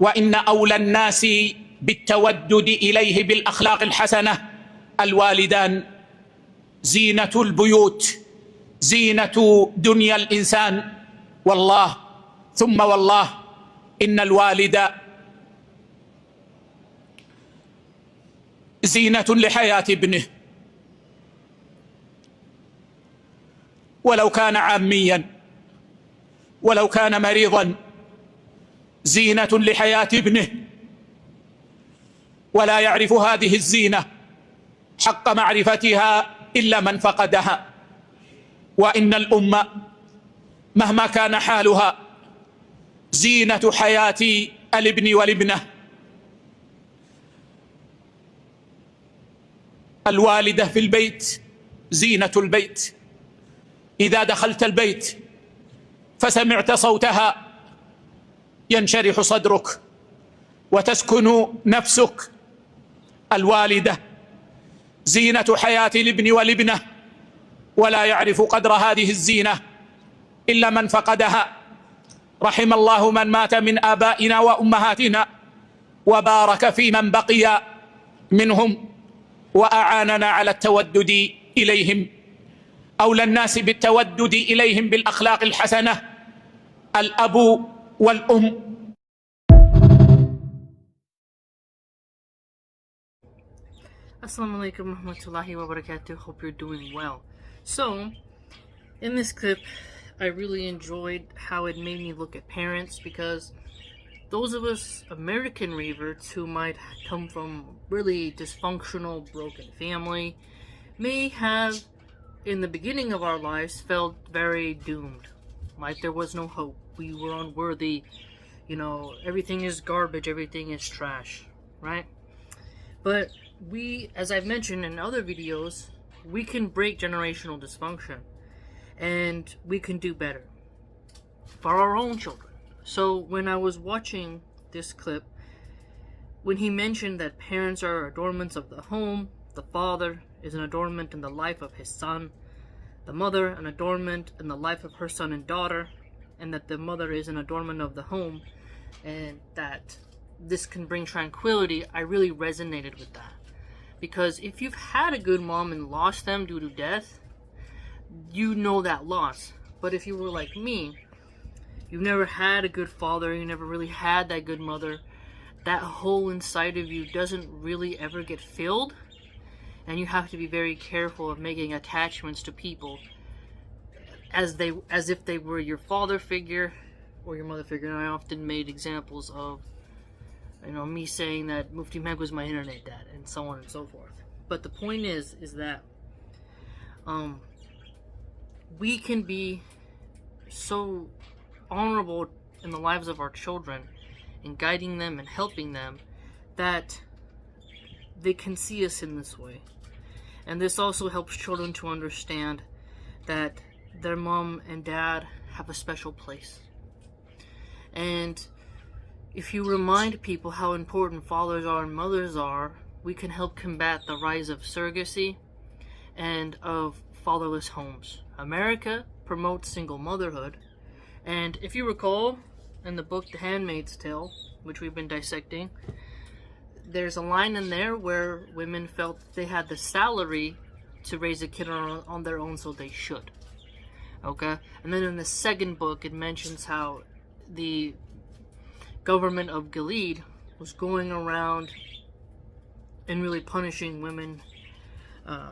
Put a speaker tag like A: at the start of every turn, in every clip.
A: وإن أولى الناس بالتودد إليه بالأخلاق الحسنة الوالدان. زينة البيوت، زينة دنيا الإنسان. والله ثم والله إن الوالد زينة لحياة ابنه، ولو كان عاميا، ولو كان مريضا، زينة لحياة ابنه، ولا يعرف هذه الزينة حق معرفتها إلا من فقدها. وإن الأمة مهما كان حالها زينة حياة الابن والابنة. الوالدة في البيت زينة البيت. إذا دخلت البيت فسمعت صوتها ينشرح صدرك وتسكن نفسك. الوالدة زينة حياة الابن والابنة، ولا يعرف قدر هذه الزينة إلا من فقدها. رحم الله من مات من آبائنا وأمهاتنا، وبارك في من بقي منهم، وأعاننا على التودد إليهم. أولى الناس بالتودد إليهم بالأخلاق الحسنة الأب والأم.
B: Assalamu alaikum warahmatullahi wabarakatuh. Hope you're doing well. So, in this clip, I really enjoyed how it made me look at parents, because those of us American reverts who might come from really dysfunctional, broken family may have, in the beginning of our lives, felt very doomed. Like there was no hope. We were unworthy. You know, everything is garbage, everything is trash, right? But we, as I've mentioned in other videos, we can break generational dysfunction, and we can do better for our own children. So when I was watching this clip, when he mentioned that parents are adornments of the home, the father is an adornment in the life of his son, the mother an adornment in the life of her son and daughter, and that the mother is an adornment of the home, and that this can bring tranquility, I really resonated with that. Because if you've had a good mom and lost them due to death, you know that loss. But if you were like me, you've never had a good father, you never really had that good mother, that hole inside of you doesn't really ever get filled, and you have to be very careful of making attachments to people as if they were your father figure or your mother figure. And I often made examples of, you know, me saying that Mufti Meg was my internet dad, and so on and so forth. But the point is that we can be so honorable in the lives of our children, in guiding them and helping them, that they can see us in this way. And this also helps children to understand that their mom and dad have a special place. And if you remind people how important fathers are and mothers are, we can help combat the rise of surrogacy and of fatherless homes. America promotes single motherhood, and if you recall, in the book The Handmaid's Tale, which we've been dissecting, there's a line in there where women felt they had the salary to raise a kid on their own, so they should. Okay? And then in the second book, it mentions how the government of Gilead was going around and really punishing women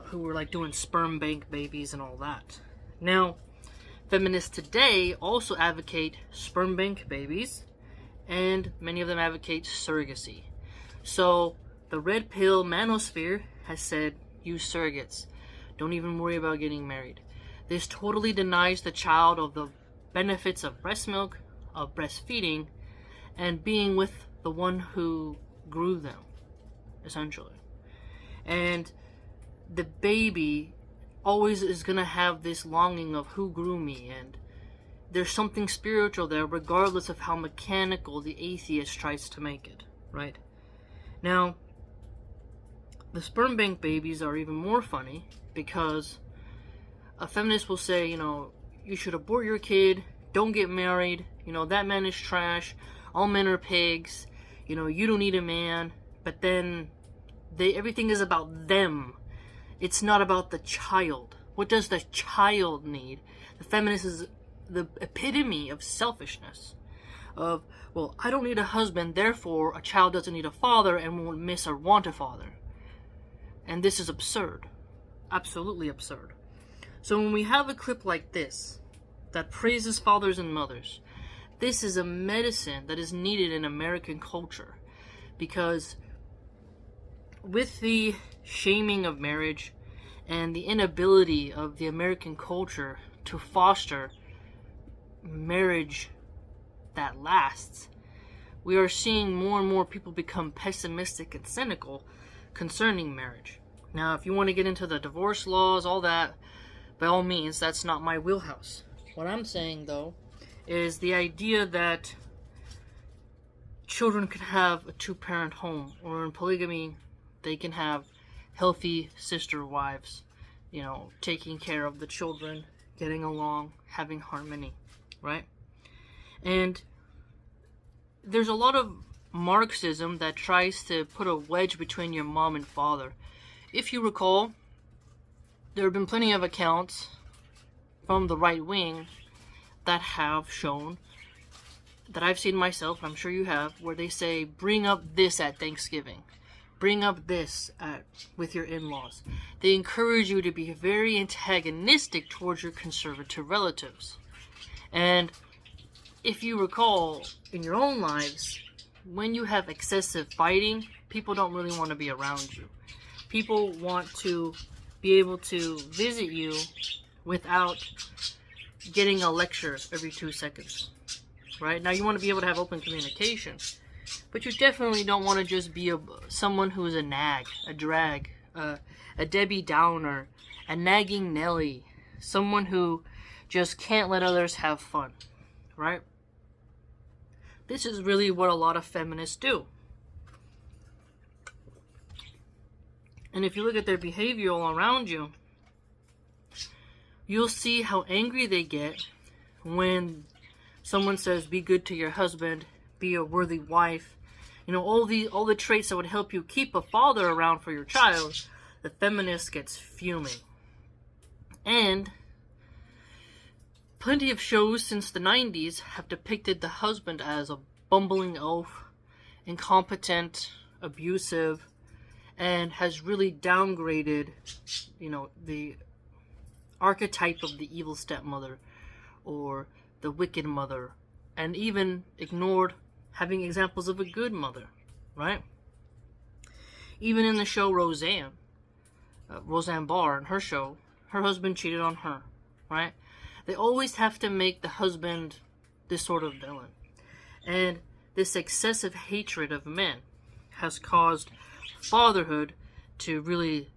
B: who were like doing sperm bank babies and all that. Now, feminists today also advocate sperm bank babies, and many of them advocate surrogacy. So the red pill manosphere has said, use surrogates. Don't even worry about getting married. This totally denies the child of the benefits of breast milk, of breastfeeding, and being with the one who grew them, essentially. And the baby always is going to have this longing of who grew me, and there's something spiritual there, regardless of how mechanical the atheist tries to make it, right? Now, the sperm bank babies are even more funny, because a feminist will say, you know, you should abort your kid, don't get married, you know, that man is trash, all men are pigs, you don't need a man, but then everything is about them. It's not about the child. What does the child need? The feminist is the epitome of selfishness. Of, well, I don't need a husband, therefore a child doesn't need a father and won't miss or want a father. And this is absurd. Absolutely absurd. So when we have a clip like this that praises fathers and mothers, this is a medicine that is needed in American culture. Because with the shaming of marriage and the inability of the American culture to foster marriage that lasts, we are seeing more and more people become pessimistic and cynical concerning marriage. Now, if you want to get into the divorce laws, all that, by all means, that's not my wheelhouse. What I'm saying, though, is the idea that children can have a two-parent home, or in polygamy, they can have healthy sister wives, taking care of the children, getting along, having harmony, right? And there's a lot of Marxism that tries to put a wedge between your mom and father. If you recall, there have been plenty of accounts from the right wing that have shown, that I've seen myself, I'm sure you have, where they say, bring up this at Thanksgiving. Bring up this with your in-laws. They encourage you to be very antagonistic towards your conservative relatives. And if you recall, in your own lives, when you have excessive fighting, people don't really want to be around you. People want to be able to visit you without getting a lecture every 2 seconds. Right? Now, you want to be able to have open communication, but you definitely don't want to just be someone who is a nag, a drag, a Debbie Downer, a nagging Nelly, someone who just can't let others have fun, right? This is really what a lot of feminists do. And if you look at their behavior all around you, you'll see how angry they get when someone says, be good to your husband, be a worthy wife. All the traits that would help you keep a father around for your child, the feminist gets fuming. And plenty of shows since the 90s have depicted the husband as a bumbling oaf, incompetent, abusive, and has really downgraded, the archetype of the evil stepmother or the wicked mother, and even ignored having examples of a good mother, right? Even in the show Roseanne Barr, in her show, her husband cheated on her, right? They always have to make the husband this sort of villain. And this excessive hatred of men has caused fatherhood to really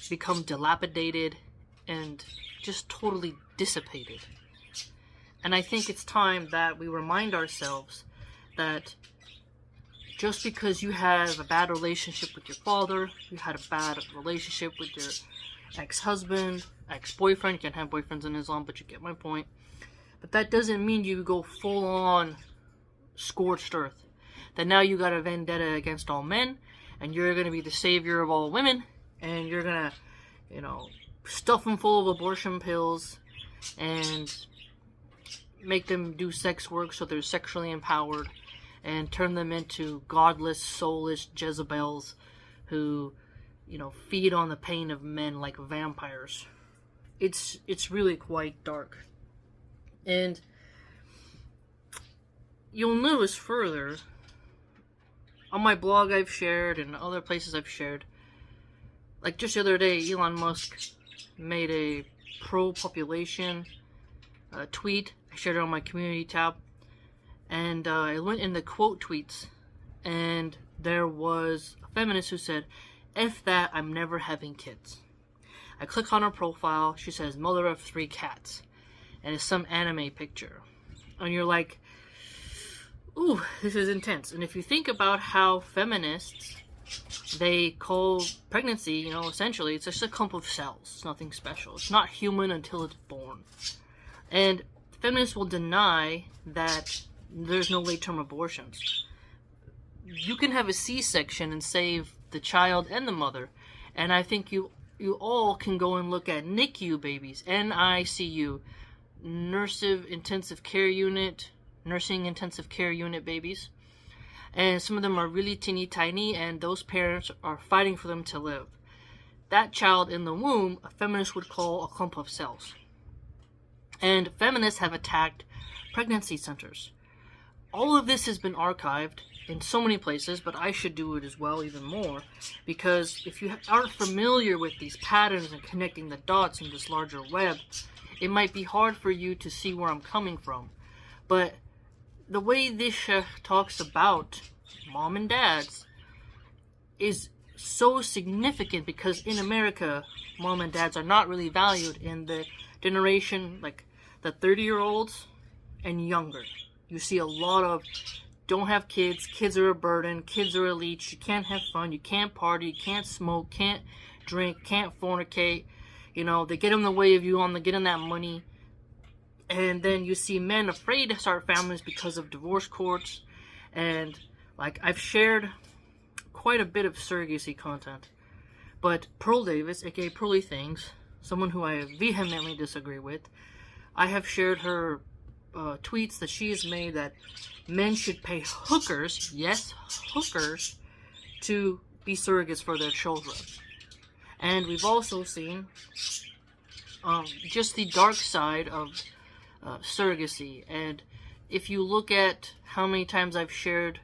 B: become dilapidated and just totally dissipated. And I think it's time that we remind ourselves that just because you have a bad relationship with your father, you had a bad relationship with your ex-husband, ex-boyfriend, you can't have boyfriends in Islam, but you get my point. But that doesn't mean you go full-on scorched earth. That now you got a vendetta against all men, and you're going to be the savior of all women, and you're going to, stuff them full of abortion pills, and make them do sex work so they're sexually empowered, and turn them into godless, soulless Jezebels who, feed on the pain of men like vampires. It's really quite dark. And you'll notice further, on my blog I've shared and other places I've shared, like just the other day, Elon Musk made a pro-population tweet. I shared it on my community tab, and I went in the quote tweets, and there was a feminist who said, F that, I'm never having kids. I click on her profile, she says, mother of 3 cats, and it's some anime picture. And you're like, ooh, this is intense. And if you think about how feminists, they call pregnancy, essentially, it's just a clump of cells. It's nothing special. It's not human until it's born. And feminists will deny that there's no late-term abortions. you can have a C-section and save the child and the mother. And I think you all can go and look at NICU babies, NICU, nursing intensive care unit babies. And some of them are really teeny tiny, and those parents are fighting for them to live. That child in the womb, a feminist would call a clump of cells. And feminists have attacked pregnancy centers. All of this has been archived in so many places, but I should do it as well, even more, because if you aren't familiar with these patterns and connecting the dots in this larger web, it might be hard for you to see where I'm coming from. But the way this talks about mom and dads is so significant, because in America, mom and dads are not really valued in the generation, like the 30-year-olds and younger. You see a lot of don't have kids, kids are a burden, kids are a leech, you can't have fun, you can't party, you can't smoke, can't drink, can't fornicate. You know, they get in the way of you on the getting that money. And then you see men afraid to start families because of divorce courts. And like, I've shared quite a bit of surrogacy content, but Pearl Davis, aka Pearly Things, someone who I vehemently disagree with, I have shared her tweets that she has made that men should pay hookers, yes, hookers, to be surrogates for their children. And we've also seen just the dark side of surrogacy. And if you look at how many times I've shared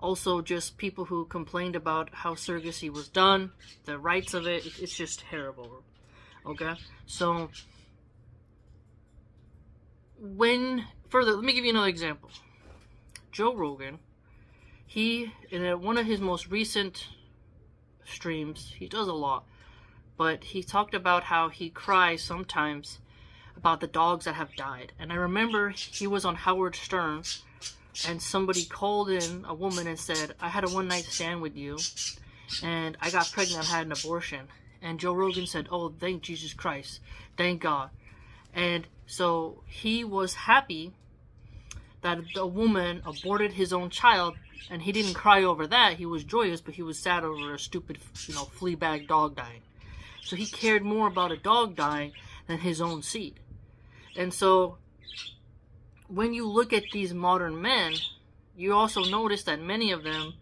B: also just people who complained about how surrogacy was done, the rights of it, it's just terrible. Okay? So, let me give you another example. Joe Rogan, he, in one of his most recent streams, he does a lot, but he talked about how he cries sometimes about the dogs that have died. And I remember he was on Howard Stern, and somebody called in, a woman, and said, I had a one-night stand with you, and I got pregnant, I had an abortion. And Joe Rogan said, oh, thank Jesus Christ, thank God. And so he was happy that the woman aborted his own child, and he didn't cry over that. He was joyous, but he was sad over a stupid, flea bag dog dying. So he cared more about a dog dying than his own seed. And so when you look at these modern men, you also notice that many of them,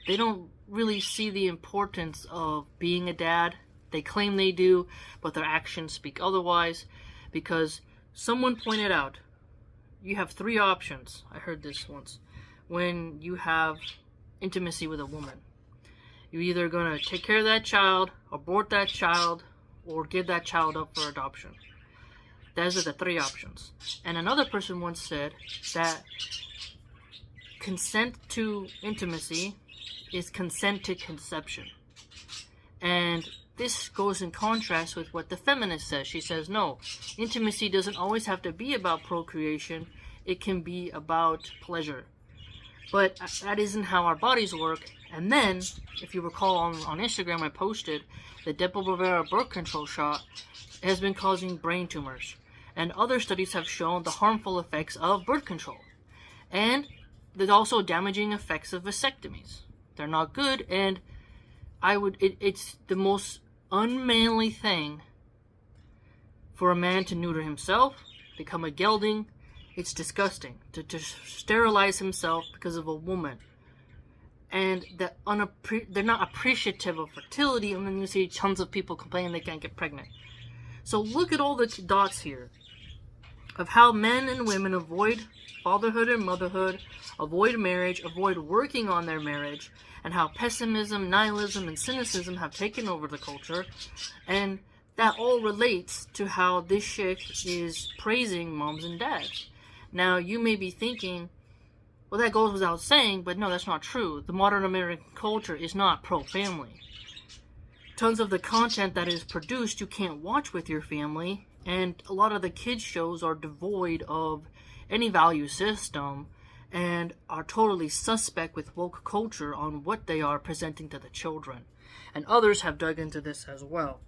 B: they don't really see the importance of being a dad. They claim they do, but their actions speak otherwise, because someone pointed out, you have 3 options. I heard this once. When you have intimacy with a woman, you're either going to take care of that child, abort that child, or give that child up for adoption. Those are the 3 options. And another person once said that consent to intimacy is consent to conception. And this goes in contrast with what the feminist says. She says, no, intimacy doesn't always have to be about procreation. It can be about pleasure. But that isn't how our bodies work. And then, if you recall on Instagram, I posted the Depo-Provera birth control shot has been causing brain tumors. And other studies have shown the harmful effects of birth control. And there's also damaging effects of vasectomies. They're not good, and it's the most unmanly thing for a man to neuter himself, become a gelding. It's disgusting to sterilize himself because of a woman. And they're not appreciative of fertility, and then you see tons of people complaining they can't get pregnant. So look at all the dots here of how men and women avoid fatherhood and motherhood, avoid marriage, avoid working on their marriage, and how pessimism, nihilism, and cynicism have taken over the culture. And that all relates to how this chick is praising moms and dads. Now, you may be thinking, well, that goes without saying, but no, that's not true. The modern American culture is not pro-family. Tons of the content that is produced you can't watch with your family, and a lot of the kids' shows are devoid of any value system and are totally suspect with woke culture on what they are presenting to the children. And others have dug into this as well.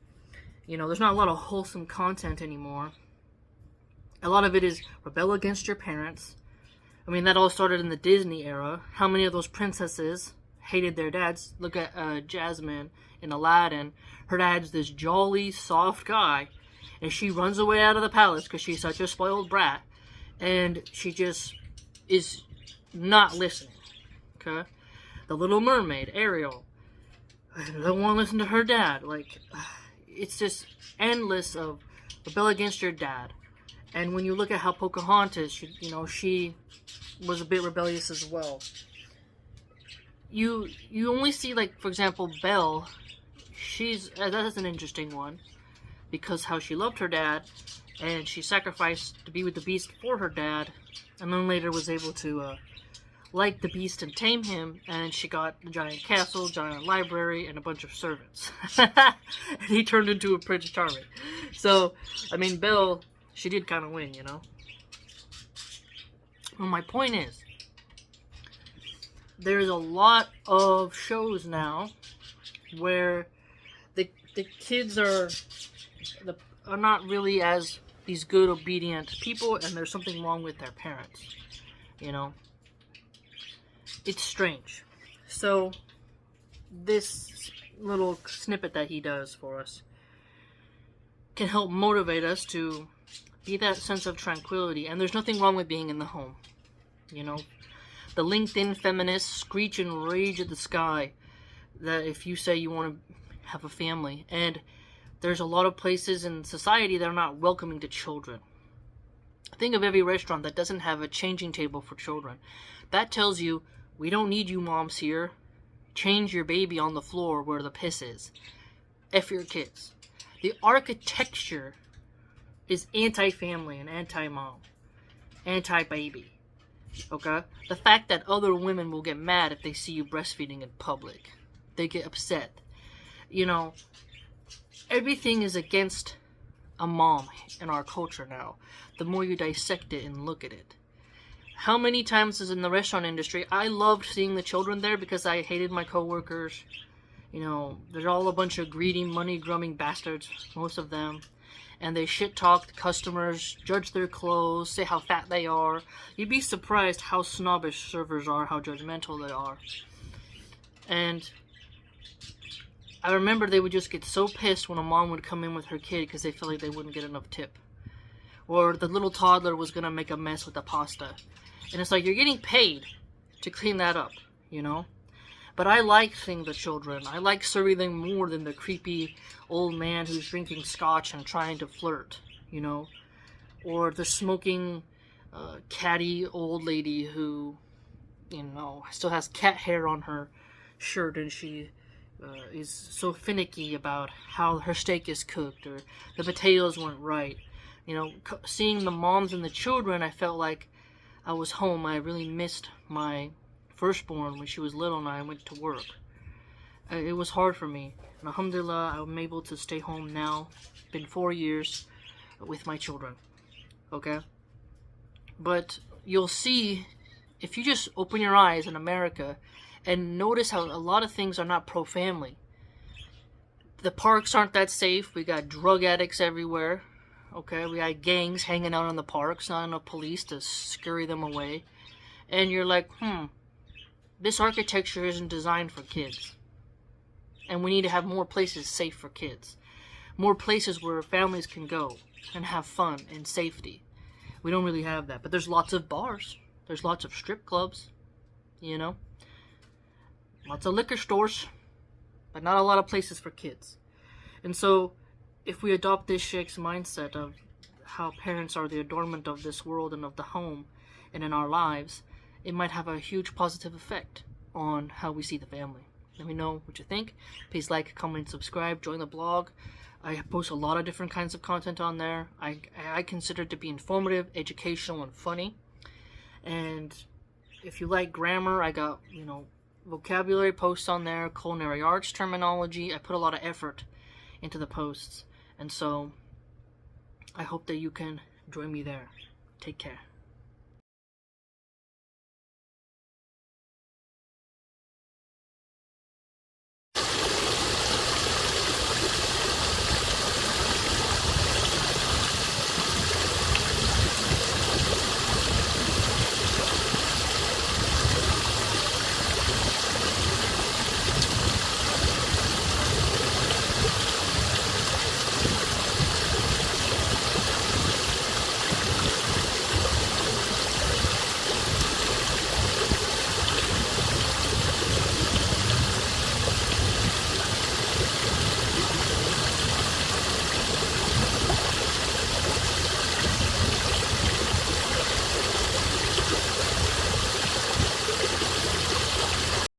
B: There's not a lot of wholesome content anymore. A lot of it is rebel against your parents, I mean, that all started in the Disney era. How many of those princesses hated their dads? Look at Jasmine in Aladdin. Her dad's this jolly, soft guy, and she runs away out of the palace because she's such a spoiled brat, and she just is not listening. Okay? The Little Mermaid, Ariel, don't want to listen to her dad. Like, it's just endless of rebel against your dad. And when you look at how Pocahontas, she was a bit rebellious as well. You only see, like, for example, Belle. That's an interesting one, because how she loved her dad, and she sacrificed to be with the beast for her dad, and then later was able to like the beast and tame him, and she got a giant castle, giant library, and a bunch of servants. And he turned into a Prince Charming. So, I mean, Belle, she did kind of win, you know? Well, my point is, there's a lot of shows now where the kids are not really as these good, obedient people, and there's something wrong with their parents, you know? It's strange. So, this little snippet that he does for us can help motivate us to be that sense of tranquility, and there's nothing wrong with being in the home, you know? The LinkedIn feminists screech and rage at the sky that if you say you want to have a family, and there's a lot of places in society that are not welcoming to children. Think of every restaurant that doesn't have a changing table for children. That tells you, we don't need you moms here. Change your baby on the floor where the piss is. F your kids. The architecture is anti-family and anti-mom. Anti-baby. Okay? The fact that other women will get mad if they see you breastfeeding in public. They get upset. You know, everything is against a mom in our culture now. The more you dissect it and look at it. How many times is in the restaurant industry, I loved seeing the children there because I hated my coworkers. You know, they're all a bunch of greedy, money-grubbing bastards, most of them. And they shit-talk the customers, judge their clothes, say how fat they are. You'd be surprised how snobbish servers are, how judgmental they are. And I remember they would just get so pissed when a mom would come in with her kid because they felt like they wouldn't get enough tip. Or the little toddler was going to make a mess with the pasta. And it's like, you're getting paid to clean that up, you know? But I like seeing the children. I like serving them more than the creepy old man who's drinking scotch and trying to flirt, you know? Or the smoking, catty old lady who, you know, still has cat hair on her shirt and she is so finicky about how her steak is cooked or the potatoes weren't right. You know, seeing the moms and the children, I felt like I was home. I really missed my firstborn when she was little and I went to work. It was hard for me. And alhamdulillah, I'm able to stay home now. Been 4 years with my children. Okay? But you'll see, if you just open your eyes in America and notice how a lot of things are not pro-family. The parks aren't that safe. We got drug addicts everywhere. Okay, we got gangs hanging out in the parks, not enough police to scurry them away. And you're like, this architecture isn't designed for kids. And we need to have more places safe for kids. More places where families can go and have fun and safety. We don't really have that. But there's lots of bars. There's lots of strip clubs. You know? Lots of liquor stores. But not a lot of places for kids. And so, if we adopt this sheikh's mindset of how parents are the adornment of this world and of the home and in our lives, it might have a huge positive effect on how we see the family. Let me know what you think. Please like, comment, subscribe, join the blog. I post a lot of different kinds of content on there. I consider it to be informative, educational, and funny. And if you like grammar, I got, you know, vocabulary posts on there, culinary arts terminology. I put a lot of effort into the posts. And so, I hope that you can join me there. Take care.